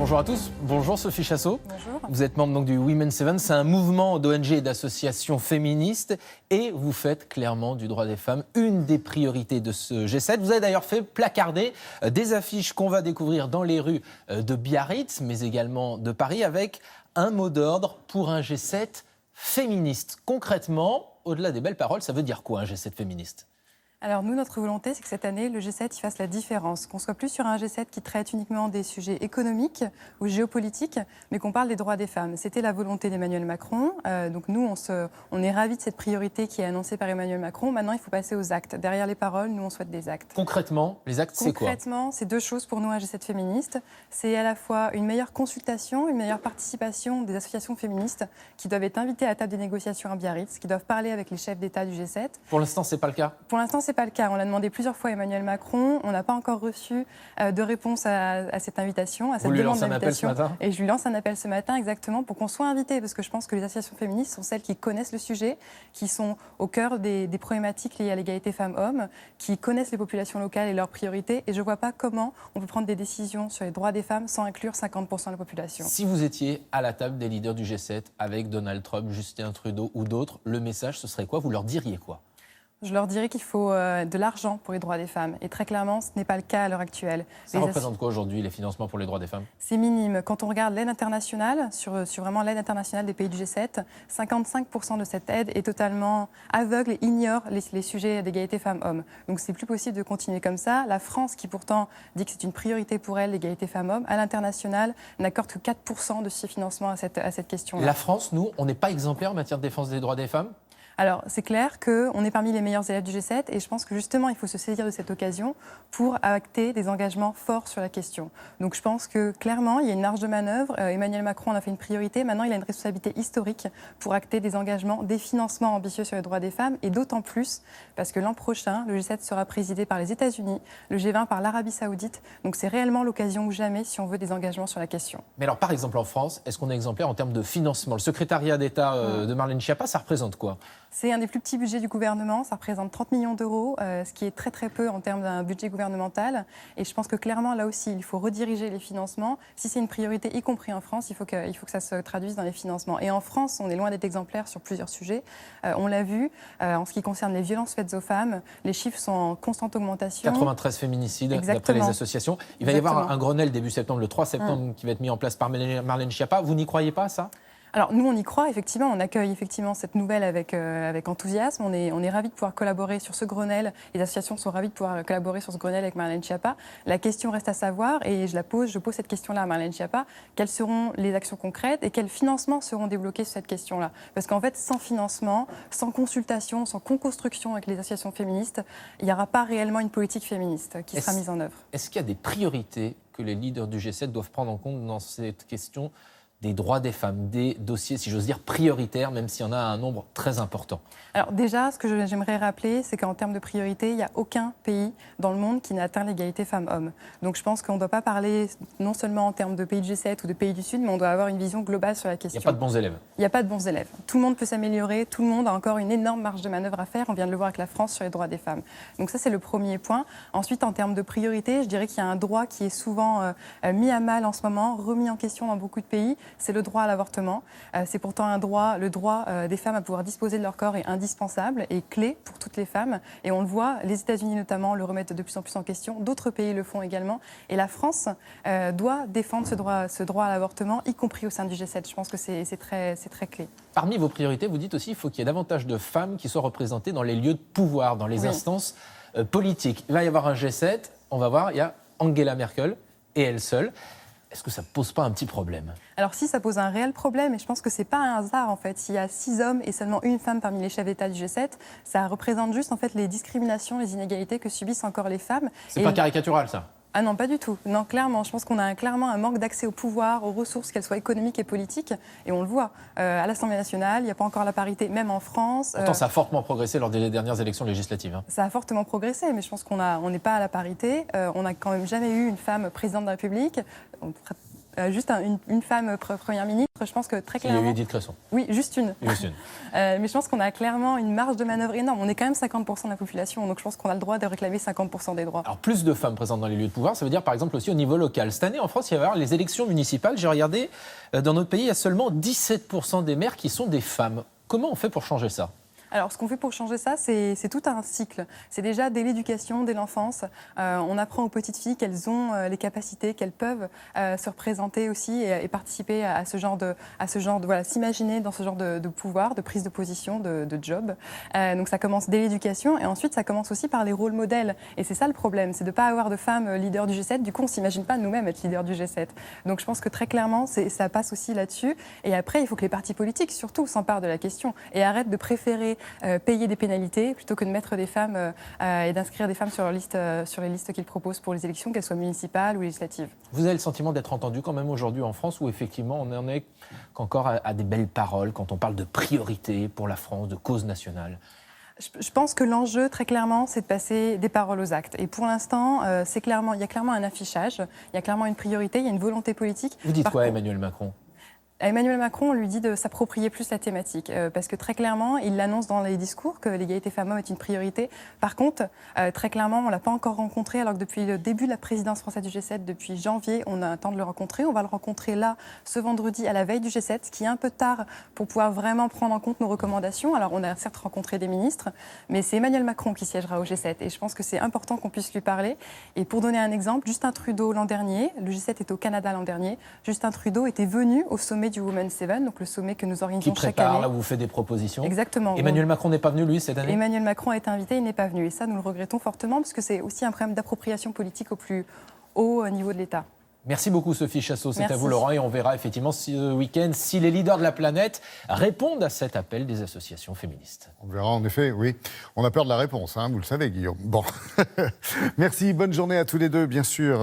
Bonjour à tous, bonjour Sophie Chassot. Bonjour. Vous êtes membre donc du Women's Seven, c'est un mouvement d'ONG et d'associations féministes et vous faites clairement du droit des femmes une des priorités de ce G7. Vous avez d'ailleurs fait placarder des affiches qu'on va découvrir dans les rues de Biarritz, mais également de Paris, avec un mot d'ordre pour un G7 féministe. Concrètement, au-delà des belles paroles, ça veut dire quoi un G7 féministe ? Alors nous, notre volonté, c'est que cette année, le G7 il fasse la différence, qu'on soit plus sur un G7 qui traite uniquement des sujets économiques ou géopolitiques, mais qu'on parle des droits des femmes. C'était la volonté d'Emmanuel Macron. Donc nous, on est ravis de cette priorité qui est annoncée par Emmanuel Macron. Maintenant, il faut passer aux actes. Derrière les paroles, nous, on souhaite des actes. Concrètement, les actes, c'est quoi ? Concrètement, c'est deux choses pour nous, un G7 féministe. C'est à la fois une meilleure consultation, une meilleure participation des associations féministes qui doivent être invitées à la table des négociations à Biarritz, qui doivent parler avec les chefs d'État du G7. Pour l'instant, c'est pas le cas ? Pour l'instant, c'est pas le cas. On l'a demandé plusieurs fois à Emmanuel Macron. On n'a pas encore reçu de réponse à cette invitation, à cette demande d'invitation. Vous lui lancez un appel ce matin ? Et je lui lance un appel ce matin, exactement, pour qu'on soit invité, parce que je pense que les associations féministes sont celles qui connaissent le sujet, qui sont au cœur des problématiques liées à l'égalité femmes-hommes, qui connaissent les populations locales et leurs priorités. Et je ne vois pas comment on peut prendre des décisions sur les droits des femmes sans inclure 50% de la population. Si vous étiez à la table des leaders du G7 avec Donald Trump, Justin Trudeau ou d'autres, le message, ce serait quoi ? Vous leur diriez quoi ? Je leur dirais qu'il faut de l'argent pour les droits des femmes. Et très clairement, ce n'est pas le cas à l'heure actuelle. Ça représente quoi aujourd'hui, les financements pour les droits des femmes ? C'est minime. Quand on regarde l'aide internationale, sur vraiment l'aide internationale des pays du G7, 55% de cette aide est totalement aveugle et ignore les sujets d'égalité femmes-hommes. Donc c'est plus possible de continuer comme ça. La France, qui pourtant dit que c'est une priorité pour elle, l'égalité femmes-hommes, à l'international, n'accorde que 4% de ses financements à cette question-là. La France, nous, on n'est pas exemplaire en matière de défense des droits des femmes ? Alors, c'est clair qu'on est parmi les meilleurs élèves du G7 et je pense que justement, il faut se saisir de cette occasion pour acter des engagements forts sur la question. Donc, je pense que clairement, il y a une marge de manœuvre. Emmanuel Macron en a fait une priorité. Maintenant, il a une responsabilité historique pour acter des engagements, des financements ambitieux sur les droits des femmes et d'autant plus parce que l'an prochain, le G7 sera présidé par les États-Unis, le G20 par l'Arabie Saoudite. Donc, c'est réellement l'occasion ou jamais si on veut des engagements sur la question. Mais alors, par exemple, en France, est-ce qu'on est exemplaire en termes de financement ? Le secrétariat d'État de Marlène Schiappa, ça représente quoi ? C'est un des plus petits budgets du gouvernement, ça représente 30 millions d'euros, ce qui est très très peu en termes d'un budget gouvernemental. Et je pense que clairement, là aussi, il faut rediriger les financements. Si c'est une priorité, y compris en France, il faut que ça se traduise dans les financements. Et en France, on est loin d'être exemplaire sur plusieurs sujets. On l'a vu, en ce qui concerne les violences faites aux femmes, les chiffres sont en constante augmentation. 93 féminicides, d'après les associations. Il va y avoir un Grenelle début septembre, le 3 septembre, qui va être mis en place par Marlène Schiappa. Vous n'y croyez pas, ça ? Alors nous, on y croit, effectivement, on accueille effectivement cette nouvelle avec enthousiasme. On est ravis de pouvoir collaborer sur ce Grenelle. Les associations sont ravies de pouvoir collaborer sur ce Grenelle avec Marlène Schiappa. La question reste à savoir, et je pose cette question-là à Marlène Schiappa, quelles seront les actions concrètes et quels financements seront débloqués sur cette question-là ? Parce qu'en fait, sans financement, sans consultation, sans co-construction avec les associations féministes, il n'y aura pas réellement une politique féministe qui sera mise en œuvre. Est-ce qu'il y a des priorités que les leaders du G7 doivent prendre en compte dans cette question des droits des femmes, des dossiers, si j'ose dire, prioritaires, même s'il y en a un nombre très important? Alors déjà, ce que j'aimerais rappeler, c'est qu'en termes de priorité, il n'y a aucun pays dans le monde qui n'a atteint l'égalité femmes-hommes. Donc je pense qu'on ne doit pas parler non seulement en termes de pays du G7 ou de pays du Sud, mais on doit avoir une vision globale sur la question. Il n'y a pas de bons élèves. Il n'y a pas de bons élèves. Tout le monde peut s'améliorer, tout le monde a encore une énorme marge de manœuvre à faire. On vient de le voir avec la France sur les droits des femmes. Donc ça, c'est le premier point. Ensuite, en termes de priorité, je dirais qu'il y a un droit qui est souvent mis à mal en ce moment, remis en question dans beaucoup de pays. C'est le droit à l'avortement. C'est pourtant un droit, le droit des femmes à pouvoir disposer de leur corps est indispensable et clé pour toutes les femmes. Et on le voit, les États-Unis notamment le remettent de plus en plus en question. D'autres pays le font également. Et la France doit défendre ce droit à l'avortement, y compris au sein du G7. Je pense que c'est très clé. Parmi vos priorités, vous dites aussi qu'il faut qu'il y ait davantage de femmes qui soient représentées dans les lieux de pouvoir, dans les instances politiques. Il va y avoir un G7, on va voir, il y a Angela Merkel et elle seule. Est-ce que ça ne pose pas un petit problème ? Alors si, ça pose un réel problème et je pense que ce n'est pas un hasard en fait. S'il y a 6 hommes et seulement une femme parmi les chefs d'État du G7, ça représente juste en fait les discriminations, les inégalités que subissent encore les femmes. C'est pas caricatural ça ? Ah non, pas du tout. Non, clairement. Je pense qu'on a clairement un manque d'accès au pouvoir, aux ressources, qu'elles soient économiques et politiques. Et on le voit. À l'Assemblée nationale, il n'y a pas encore la parité, même en France. Pourtant, ça a fortement progressé lors des dernières élections législatives. Hein. Ça a fortement progressé, mais je pense qu'on n'est pas à la parité. On n'a quand même jamais eu une femme présidente de la République. juste une femme première ministre, je pense que très Il y a eu clairement... Edith Cresson. Oui, juste une. Juste une. Mais je pense qu'on a clairement une marge de manœuvre énorme. On est quand même 50% de la population, donc je pense qu'on a le droit de réclamer 50% des droits. Alors, plus de femmes présentes dans les lieux de pouvoir, ça veut dire par exemple aussi au niveau local. Cette année, en France, il va y avoir les élections municipales. J'ai regardé, dans notre pays, il y a seulement 17% des maires qui sont des femmes. Comment on fait pour changer ça ? Alors, ce qu'on fait pour changer ça, c'est tout un cycle. C'est déjà dès l'éducation, dès l'enfance. On apprend aux petites filles qu'elles ont les capacités, qu'elles peuvent se représenter aussi et participer à ce genre de voilà, s'imaginer dans ce genre de pouvoir, de prise de position, de job. Donc, ça commence dès l'éducation et ensuite, ça commence aussi par les rôles modèles. Et c'est ça le problème, c'est de ne pas avoir de femmes leaders du G7. Du coup, on ne s'imagine pas nous-mêmes être leaders du G7. Donc, je pense que très clairement, ça passe aussi là-dessus. Et après, il faut que les partis politiques, surtout, s'emparent de la question et arrêtent de préférer payer des pénalités plutôt que de mettre des femmes et d'inscrire des femmes sur les listes qu'ils proposent pour les élections, qu'elles soient municipales ou législatives. Vous avez le sentiment d'être entendu quand même aujourd'hui en France, où effectivement on en est qu'encore à des belles paroles quand on parle de priorité pour la France, de cause nationale? Je pense que l'enjeu, très clairement, c'est de passer des paroles aux actes. Et pour l'instant, il y a clairement un affichage, il y a clairement une priorité, il y a une volonté politique. Vous dites quoi, Emmanuel Macron ? À Emmanuel Macron, on lui dit de s'approprier plus la thématique, parce que très clairement, il l'annonce dans les discours que l'égalité femmes-hommes est une priorité. Par contre, très clairement, on ne l'a pas encore rencontré, alors que depuis le début de la présidence française du G7, depuis janvier, on a un temps de le rencontrer. On va le rencontrer là, ce vendredi, à la veille du G7, ce qui est un peu tard pour pouvoir vraiment prendre en compte nos recommandations. Alors, on a certes rencontré des ministres, mais c'est Emmanuel Macron qui siégera au G7. Et je pense que c'est important qu'on puisse lui parler. Et pour donner un exemple, Justin Trudeau l'an dernier, le G7 est au Canada l'an dernier, Justin Trudeau était venu au sommet du Women's 7, donc le sommet que nous organisons chaque année. Qui prépare, là où vous faites des propositions. Exactement. Emmanuel Macron n'est pas venu, lui, cette année ? Emmanuel Macron a été invité, il n'est pas venu. Et ça, nous le regrettons fortement, parce que c'est aussi un problème d'appropriation politique au plus haut niveau de l'État. Merci beaucoup, Sophie Chassot. C'est Merci. à vous, Laurent. Et on verra effectivement ce week-end si les leaders de la planète répondent à cet appel des associations féministes. On verra, en effet, oui. On a peur de la réponse, hein, vous le savez, Guillaume. Bon. Merci, bonne journée à tous les deux, bien sûr.